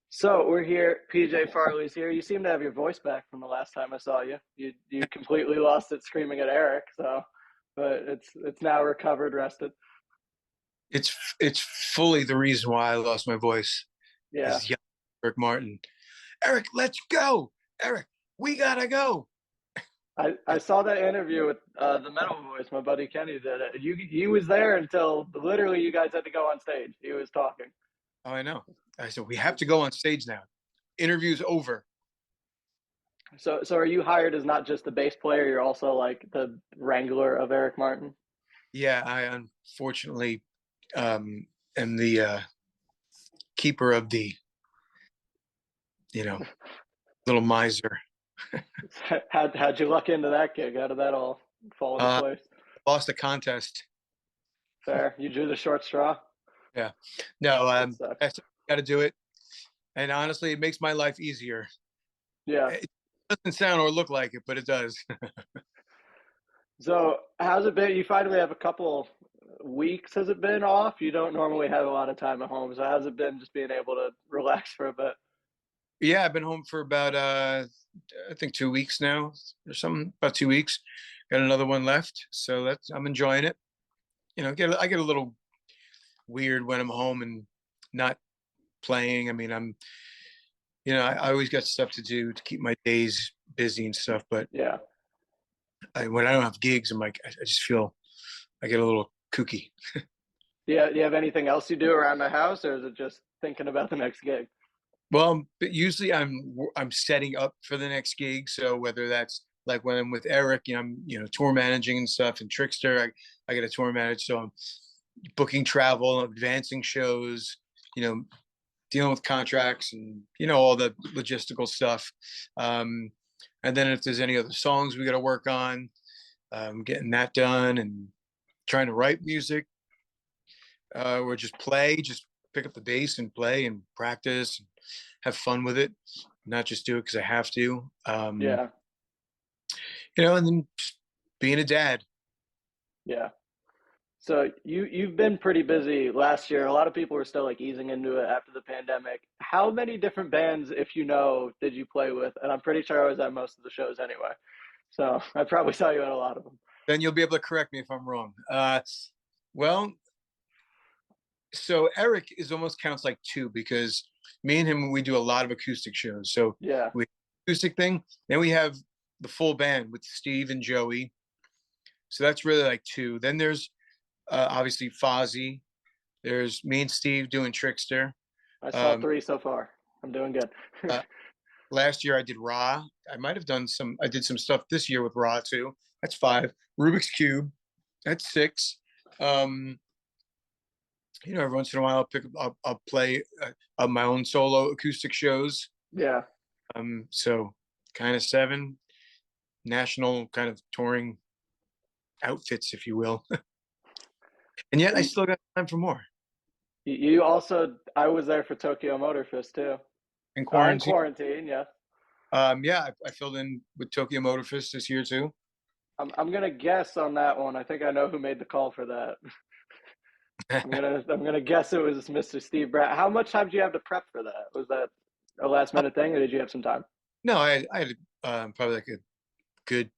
So we're here. PJ Farley's here. You seem to have your voice back from the last time I saw you. You completely lost it screaming at Eric. So, but it's now recovered, rested. It's fully the reason why I lost my voice Yeah. is young Eric Martin. Eric, let's go. Eric, we gotta go. I Yeah. saw that interview with the Metal Voice. My buddy Kenny did it. He was there until literally you guys had to go on stage. He was talking. Oh, I know. I said we have to go on stage now. Interview's over. So are you hired as not just the bass player? You're also like the wrangler of Eric Martin. Yeah, I unfortunately am the keeper of the, you know, little miser. How'd you luck into that gig? How did that all fall into Uh place? Lost a contest. Fair. You drew the short straw. Yeah. No, That sucks. I gotta do it. And honestly, it makes my life easier. Yeah. It doesn't sound or look like it, but it does. So how's it been? You finally have a couple weeks. Has it been off? You don't normally have a lot of time at home. So how's it been just being able to relax for a bit? Yeah, I've been home for about I think 2 weeks now or something, about 2 weeks. Got another one left. So that's I'm enjoying it. I get a little weird when I'm home and not playing. I mean, I always got stuff to do to keep my days busy and stuff, but Yeah. when I don't have gigs, I'm like I just feel I get a little kooky. Yeah. Do you have anything else you do around the house, or is it just thinking about the next gig? Well, but usually I'm setting up for the next gig. So whether that's like when I'm with Eric, I'm tour managing and stuff, and Trixter, I get a tour manage, so I'm booking travel, advancing shows, you know, dealing with contracts, and all the logistical stuff. Um, and then if there's any other songs we got to work on, getting that done, and trying to write music, or just pick up the bass and play and practice and have fun with it, not just do it because I have to. Yeah. And then just being a dad. Yeah. So you've been pretty busy last year. A lot of people were still like easing into it after the pandemic. How many different bands, if you know, did you play with? And I'm pretty sure I was at most of the shows anyway. So I probably saw you at a lot of them. Then you'll be able to correct me if I'm wrong. Well, so Eric is almost counts like two because me and him we do a lot of acoustic shows. So Yeah. we acoustic thing. Then we have the full band with Steve and Joey. So that's really like two. Then there's obviously Fozzy. There's me and Steve doing Trixter. I saw Um, three so far. I'm doing good. uh, Last year I did Raw. I might have done some. I did some stuff this year with Raw too. That's five. Rubik's Cube. That's six. Um, every once in a while I'll play my own solo acoustic shows. Yeah. So kind of seven national kind of touring outfits, if you will. And yet I And still got time for more you also, I was there for Tokyo Motor Fest too. in In quarantine. quarantine, yeah. Yeah, I filled in with Tokyo Motor Fest this year too. I'm gonna guess on that one. I think I know who made the call for that. I'm gonna guess it was Mr. Steve Bratt. How much time do you have to prep for that? Was that a last minute thing, or did you have some time? No, I had probably like a good.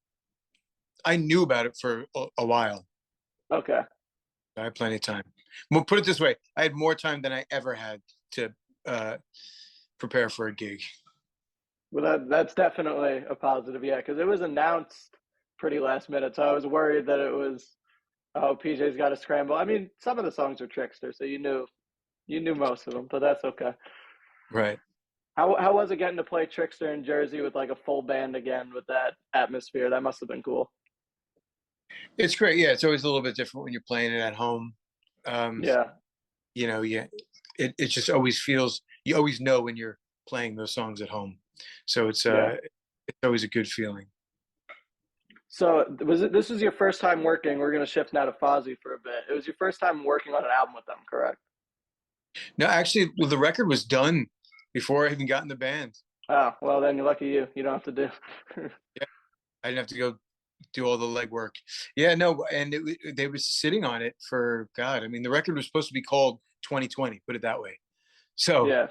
I knew about it for a while. Okay. I had plenty of time. Well, put it this way: I had more time than I ever had to uh, prepare for a gig. Well, that's definitely a positive, yeah, because it was announced pretty last minute, so I was worried that it was, oh, PJ's got to scramble. I mean, some of the songs are Trickster, so you knew most of them, but that's okay. Right. How was it getting to play Trickster in Jersey with like a full band again with that atmosphere? That must have been cool. It's great. Yeah, it's always a little bit different when you're playing it at home. Um, Yeah, yeah, it just always feels you always know when you're playing those songs at home. So yeah. it's always a good feeling. So was it? This was your first time working. We're gonna shift now to Fozzy for a bit. It was your first time working on an album with them, correct? No, actually, well, the record was done before I even got in the band. Oh, well, then you're lucky you. You don't have to do. Yeah, I didn't have to go do all the legwork. Yeah, no, and they was sitting on it for God. I mean, the record was supposed to be called 2020, put it that way. So Yeah.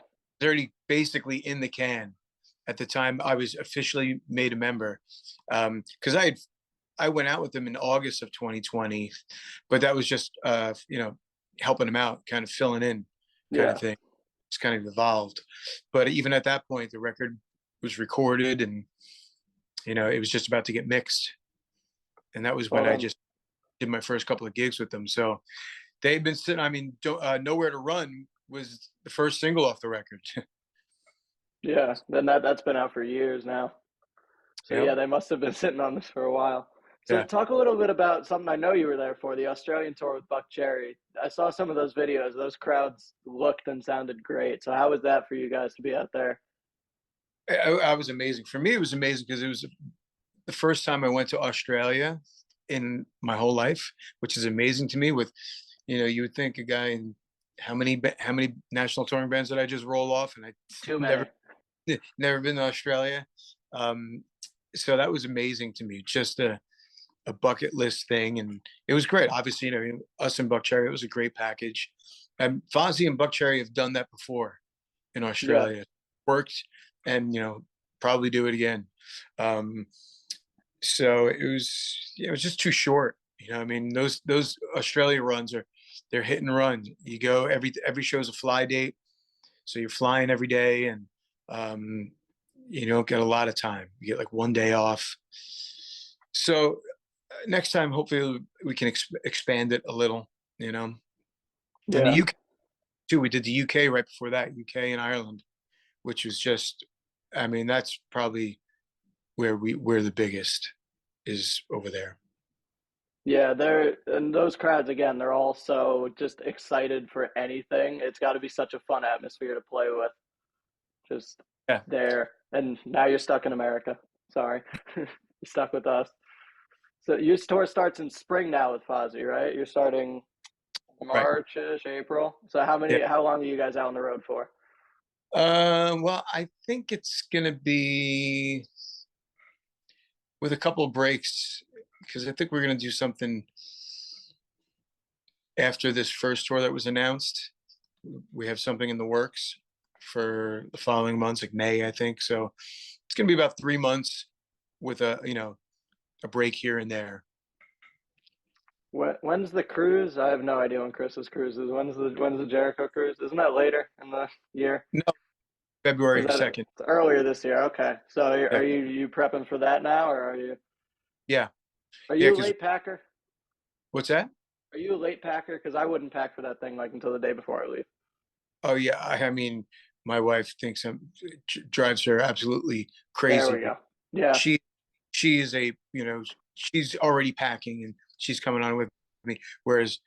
already basically in the can at the time I was officially made a member. Because I went out with them in August of 2020, but that was just helping them out, kind of filling in, kind of Yeah. thing. It's kind of evolved, but even at that point, the record was recorded, and it was just about to get mixed, and that was Well when I then, just did my first couple of gigs with them. So they've been sitting. I mean, "Nowhere to Run" was the first single off the record. yeah, then that's been out for years now. So Yep. yeah, they must have been sitting on this for a while. So Yeah. talk a little bit about something I know you were there for, the Australian tour with Buck Cherry. I saw some of those videos. Those crowds looked and sounded great. So how was that for you guys to be out there? I was amazing. For me, it was amazing because it was the first time I went to Australia in my whole life, which is amazing to me. With you would think a guy in how many national touring bands did I just roll off, and I Too never many. never been to Australia. Um, so that was amazing to me. Just a bucket list thing, and it was great. Obviously, us and Buck Cherry, it was a great package. And Fozzy and Buck Cherry have done that before in Yeah. Australia. Worked, and probably do it again. Um, so it was just too short. I mean, those Australia runs they're hit and run. You go every show's a fly date, so you're flying every day, and um, you don't get a lot of time. You get like one day off. So next time, hopefully, we can expand it a little. You know, and the Yeah. UK too. We did the UK right before that, UK and Ireland, which was just, I mean, that's probably where the biggest is over there. Yeah, they're and those crowds again, they're all so just excited for anything. It's got to be such a fun atmosphere to play with. Just Yeah, there. And now you're stuck in America. Sorry. You're stuck with us. So your tour starts in spring now with Fozzy, right? You're starting right. March-ish, April. So Yeah. how long are you guys out on the road for? Well, I think it's gonna be with a couple of breaks because I think we're gonna do something after this first tour that was announced. We have something in the works for the following months, like May, I think. So it's gonna be about 3 months with a break here and there. When's the cruise? I have no idea when Chris's cruise is. When's the Jericho cruise? Isn't that later in the year? No, Is February that 2nd. earlier this year? Okay. So Yeah, are you prepping for that now, or yeah, are yeah. you a Because late packer? what's that? Are you a late packer? Because I wouldn't pack for that thing like until the day before I leave. Oh yeah, I mean, my wife thinks drives her absolutely There crazy. we go. Yeah. She she is she's already packing and she's coming on with me. Whereas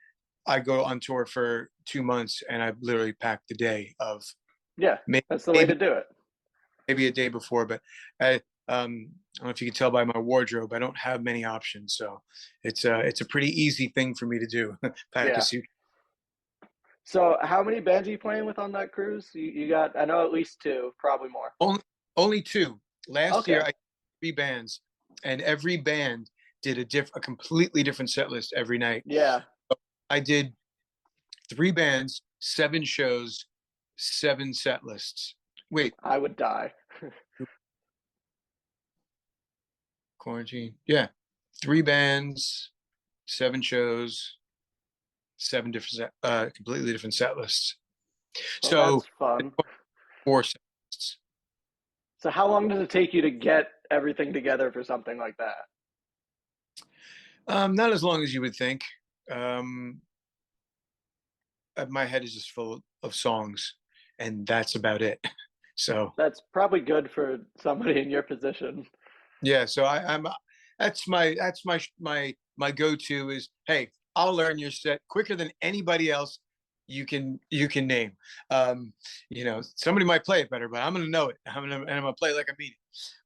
I go on tour for 2 months and I literally pack the day of Yeah. maybe That's the way maybe to do it. maybe a day before. But I don't know if you can tell by my wardrobe, I don't have many options, so it's a pretty easy thing for me to do. Pack a Yeah. suit. So how many bands are you playing with on that cruise? You got I know at least two, probably more. Only two. Last year Okay. I had 3 bands, and every band did a completely different set list every night. Yeah. I did 3 bands, 7 shows, 7 set lists. Wait, I would die. quarantine. Yeah, 3 bands, 7 shows, completely different set lists. Well, that's So fun. 4 set lists. So how long does it take you to get everything together for something like that? Not as long as you would think. Um, my head is just full of songs, and that's about it. So That's probably good for somebody in your position. yeah, so I'm that's my go-to is, hey, I'll learn your set quicker than anybody else you can name. Somebody might play it better, but I'm gonna know it. I'm gonna play it like I mean it.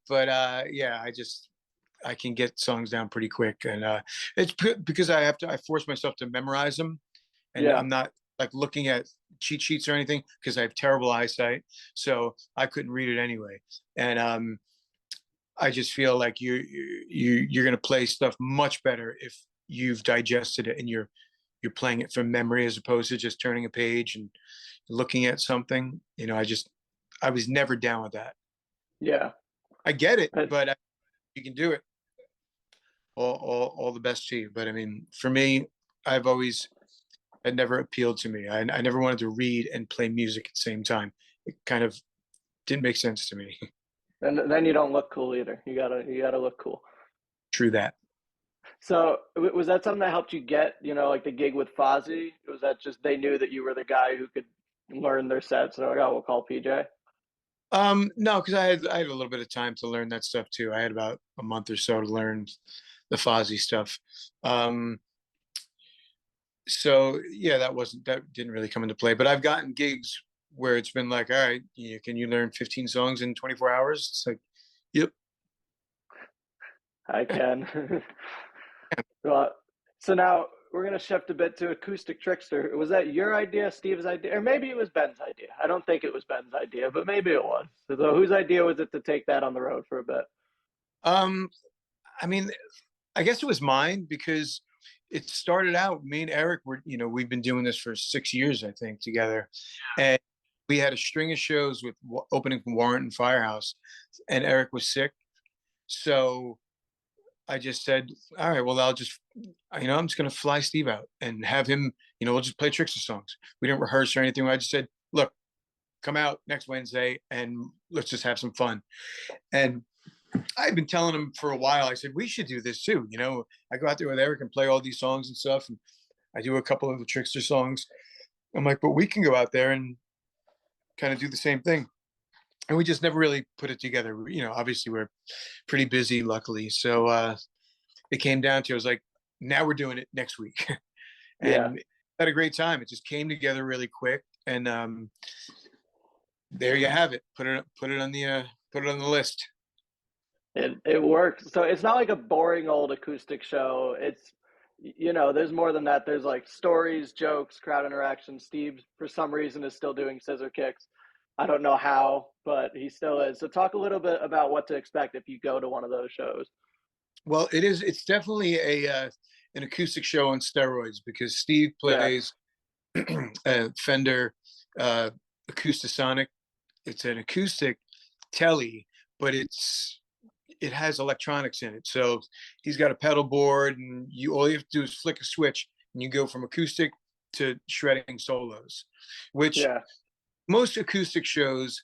But yeah, I can get songs down pretty quick, and because I force myself to memorize them, and Yeah. I'm not like looking at cheat sheets or anything because I have terrible eyesight, so I couldn't read it anyway. And I just feel like you're going to play stuff much better if you've digested it and you're playing it from memory as opposed to just turning a page and looking at something. I just I was never down with that. Yeah. I get it, And, but you can do it. All the best to you. But I mean, for me, I've always it never appealed to me. I never wanted to read and play music at the same time. It kind of didn't make sense to me. and then you don't look cool either. You gotta look cool. True that. So was that something that helped you get, like the gig with Fozzy? Was that just they knew that you were the guy who could learn their sets? And they're like, oh, we'll call PJ. No, because I had a little bit of time to learn that stuff too. I had about a month or so to learn the Fozzy stuff. Um, so yeah, that didn't really come into play. But I've gotten gigs where it's been like, all right, can you learn 15 songs in 24 hours? It's like, yep. I can. Well, so now we're gonna shift a bit to Acoustic Trickster. Was that your idea, Steve's idea, or maybe it was Ben's idea? I don't think it was Ben's idea, but maybe it was. So whose idea was it to take that on the road for a bit? Um, I mean, I guess it was mine because it started out. Me and Eric we've been doing this for 6 years, I think, together, and we had a string of shows with opening from Warrant and Firehouse, and Eric was sick, so I just said, all right, well, I'm just gonna fly Steve out and have him, we'll just play Trixter songs. We didn't rehearse or anything. I just said, look, come out next Wednesday and let's just have some fun. And I've been telling him for a while. I said we should do this too. I go out there with Eric and play all these songs and stuff, and I do a couple of the Trickster songs. I'm like, but we can go out there and kind of do the same thing. And we just never really put it together. Obviously we're pretty busy, luckily. So it came down to, I was like, now we're doing it next week. Yeah, And had a great time. It just came together really quick. And there you have it. Put it on the list. it works. So it's not like a boring old acoustic show. It's there's more than that. There's like stories, jokes, crowd interaction. Steve, for some reason, is still doing scissor kicks. I don't know how, but he still is. So talk a little bit about what to expect if you go to one of those shows. Well, it's definitely an acoustic show on steroids because Steve Yeah, plays a Fender uh, Acoustasonic. It's an acoustic telly, but it has electronics in it. So he's got a pedal board, and all you have to do is flick a switch, and you go from acoustic to shredding solos, which yeah, most acoustic shows,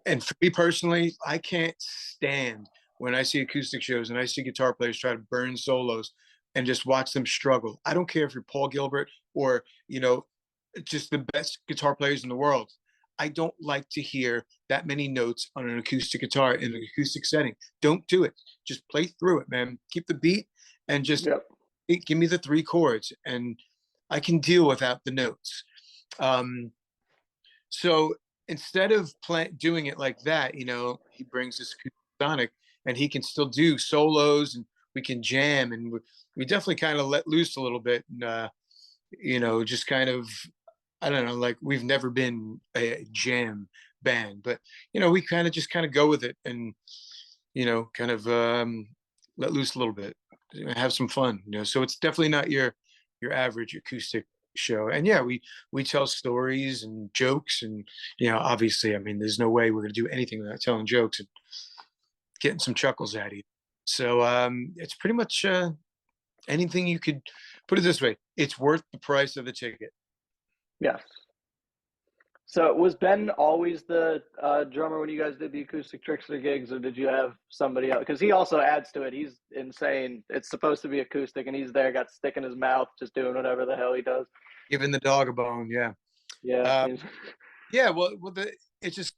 and for me personally, I can't stand when I see acoustic shows and I see guitar players try to burn solos and just watch them struggle. I don't care if you're Paul Gilbert or, just the best guitar players in the world. I don't like to hear that many notes on an acoustic guitar in an acoustic setting. Don't do it. Just play through it, man. Keep the beat and just yep, give me the three chords, and I can deal without the notes. Um, so instead of doing it like that, he brings this sonic, and he can still do solos, and we can jam, and we definitely kind of let loose a little bit, and just kind of, I don't know, like we've never been a jam band, but we kind of go with it, and kind of let loose a little bit, have some fun. So it's definitely not your average acoustic show. And yeah, we tell stories and jokes, and obviously, I mean, there's no way we're going to do anything without telling jokes and getting some chuckles out of you. So it's pretty much anything you could put it this way. It's worth the price of the ticket. yes. So was Ben always the drummer when you guys did the acoustic trickster gigs, or did you have somebody else? Because he also adds to it. He's insane. It's supposed to be acoustic, and he's there, got stick in his mouth, just doing whatever the hell he does. Giving the dog a bone, yeah. Yeah, uh, yeah, well, it's just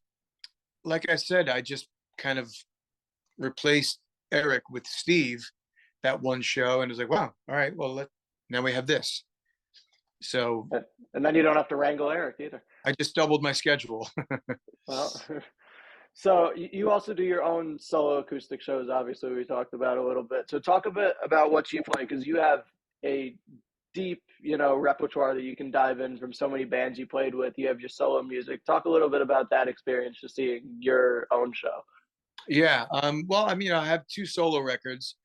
like I said, I just kind of replaced Eric with Steve that one show, and it was like, wow, all right, well, now we have this. So and then you don't have to wrangle Eric either. I just doubled my schedule. Well, so you also do your own solo acoustic shows. Obviously, we talked about a little bit. So talk a bit about what you play, because you have a deep, repertoire that you can dive in from so many bands you played with. You have your solo music. Talk a little bit about that experience, just seeing your own show. Yeah. Well, I mean, I have two solo records,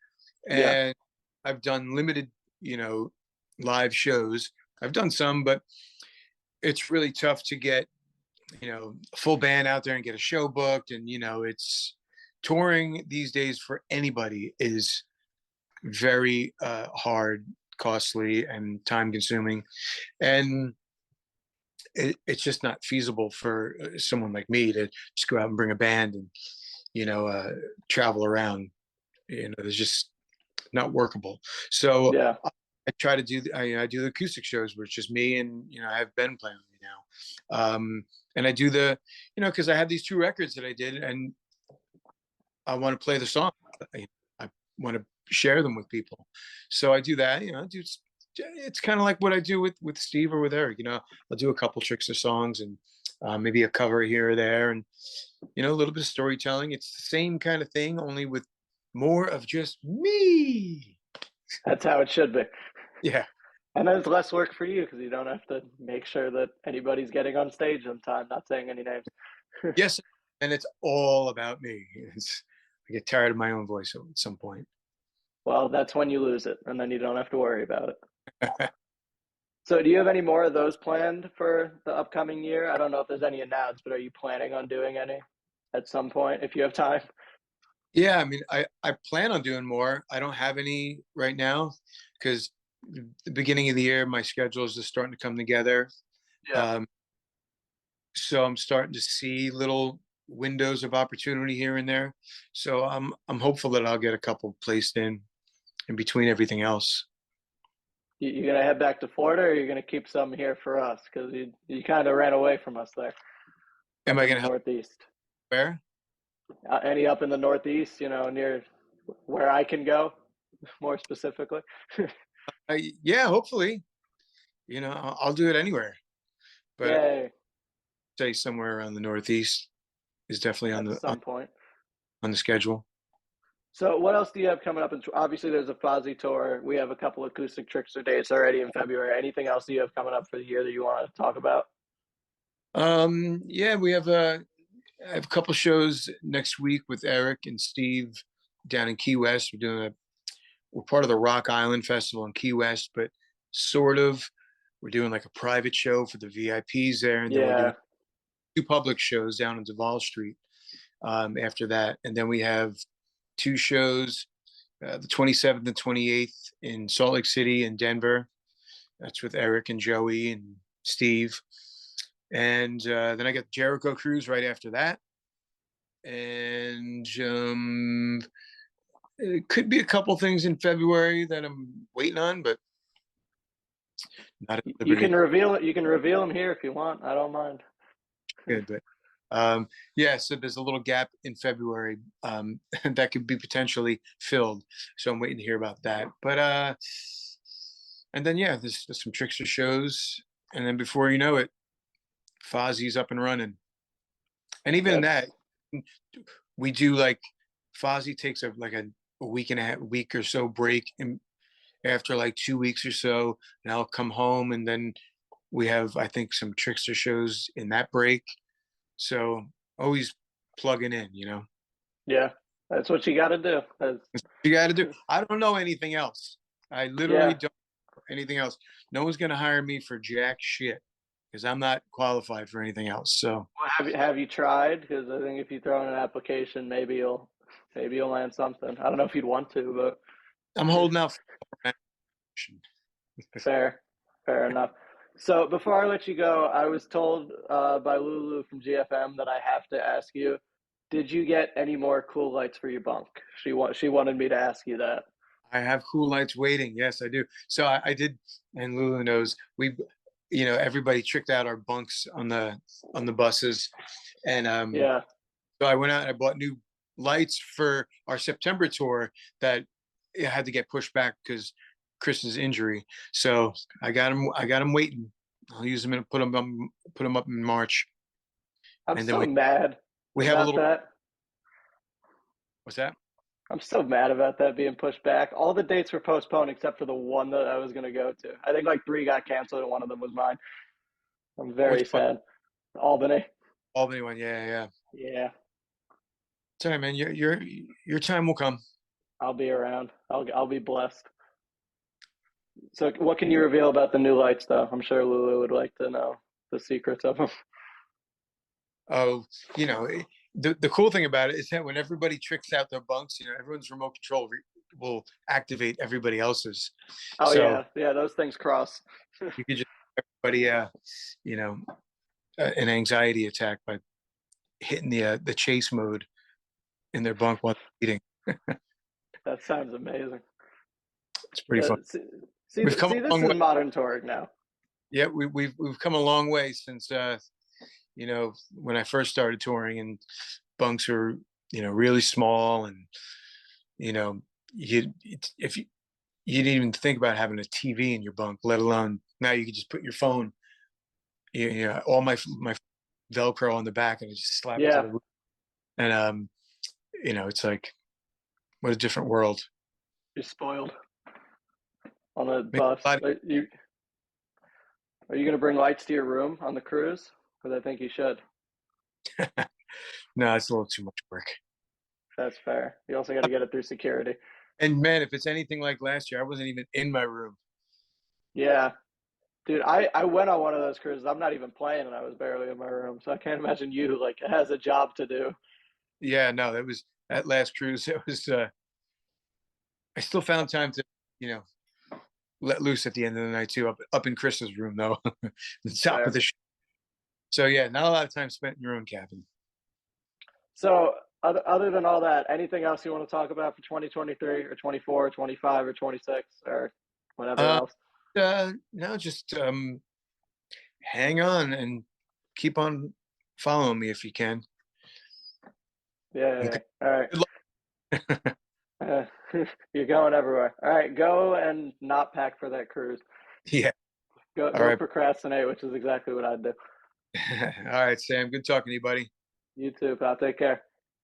Yeah, and I've done limited, you know, live shows. I've done some, but it's really tough to get a full band out there and get a show booked. And, it's touring these days for anybody is very hard, costly, and time consuming. And it's just not feasible for someone like me to just go out and bring a band and, you know, uh, travel around. It's just not workable. So Yeah. I try to do I do the acoustic shows where it's just me and I have Ben playing with me now, and I do because I have these two records that I did and I want to play the song. I want to share them with people, so I do that. It's kind of like what I do with Steve or with Eric. I'll do a couple Trixter songs and maybe a cover here or there, and a little bit of storytelling. It's the same kind of thing, only with more of just me. That's how it should be. Yeah. And then it's less work for you because you don't have to make sure that anybody's getting on stage on time, not saying any names. Yes, and it's all about me. I get tired of my own voice at some point. Well, that's when you lose it, and then you don't have to worry about it. So, do you have any more of those planned for the upcoming year? I don't know if there's any announced, but are you planning on doing any at some point if you have time? Yeah, I mean, I plan on doing more. I don't have any right now because the beginning of the year, my schedule is just starting to come together. Yeah. Um, so I'm starting to see little windows of opportunity here and there. So I'm hopeful that I'll get a couple placed in between everything else. You gonna head back to Florida, or are you gonna keep some here for us? Because you kind of ran away from us there, Am up I in going the to help? Northeast. Where? Any up in the Northeast, near where I can go, more specifically. Yeah, hopefully. I'll do it anywhere, but Yay! say somewhere around the Northeast is definitely on At the some point. on the schedule. So, what else do you have coming up? Obviously, there's a Fozzy tour. We have a couple acoustic Trixter dates already in February. Anything else you have coming up for the year that you want to talk about? Yeah, I have a couple shows next week with Eric and Steve down in Key West. We're part of the Rock Island Festival in Key West, but sort of we're doing like a private show for the VIPs there, and then we're doing Yeah, two public shows down on Duval Street after that, and then we have two shows, the 27th and 28th in Salt Lake City and Denver. That's with Eric and Joey and Steve. And then I got Jericho Cruise right after that. And it could be a couple things in February that I'm waiting on, but not at you liberty. can reveal it. You can reveal them here if you want. I don't mind. Good, but yeah, so there's a little gap in February that could be potentially filled. So I'm waiting to hear about that. But and then yeah, there's some Trickster shows, and then before you know it, Fozzy's up and running. And even in That's that, we do like Fozzy takes a week and week or so break, and after like 2 weeks or so, and I'll come home, and then we have I think some Trickster shows in that break. So always plugging in. yeah. That's what you got to do. You got to do. I don't know anything else. I literally Yeah. don't know anything else. No one's going to hire me for jack shit because I'm not qualified for anything else. So Have you tried? Because I think if you throw in an application, maybe you'll land something. I don't know if you'd want to, I'm but holding out for action. fair enough. So before I let you go, I was told by Lulu from GFM that I have to ask you: did you get any more cool lights for your bunk? She wanted me to ask you that. I have cool lights waiting. Yes, I do. So I did, and Lulu knows everybody tricked out our bunks on the buses, and Yeah. so I went out and I bought new lights for our September tour that it had to get pushed back because Chris's injury. So I got them. I got them waiting. I'll use them and put them up in March, I'm and then so mad we have a about little. that. What's that? I'm so mad about that being pushed back. All the dates were postponed except for the one that I was going to go to. I think like three got canceled and one of them was mine. I'm very Which one? sad. Albany. Albany one. Yeah, yeah. Yeah, It's all right, man. Your time will come. I'll be around. I'll be blessed. So, what can you reveal about the new lights, though? I'm sure Lulu would like to know the secrets of them. Oh, you know, the cool thing about it is that when everybody tricks out their bunks, everyone's remote control will activate everybody else's. Oh So yeah, yeah, those things cross. you could just everybody, you know, an anxiety attack by hitting the chase mode in their bunk while they're eating. That sounds amazing. It's pretty fun. See, We've come see, a this long is way. modern touring now. Yeah, we've come a long way since when I first started touring and bunks were really small and you know you if you didn't even think about having a TV in your bunk, let alone now you could just put your phone, all my Velcro on the back and I just slap it to Yeah, the roof. And it's like what a different world. you're spoiled on the Makes bus. a lot Are you going to bring lights to your room on the cruise? Because I think you should. no, it's a little too much work. That's fair. You also got to get it through security. And man, if it's anything like last year, I wasn't even in my room. Yeah, dude, I went on one of those cruises. I'm not even playing, and I was barely in my room. So I can't imagine you like has a job to do. Yeah, no, that was that last cruise. It was. I still found time to, you know, let loose at the end of the night too, up in Chris's room though, the top of Fair. the. So yeah, not a lot of time spent in your own cabin. So other than all that, anything else you want to talk about for 2023 or 24 or 25 or 26 or whatever Uh, else? no, just hang on and keep on following me if you can. Yeah, And yeah, yeah. All right. good luck. Uh, you're going everywhere. All right, go and not pack for that cruise. Yeah. All Go right. procrastinate, which is exactly what I'd do. All right, Sam. Good talking to you, buddy. You too, pal. Take care.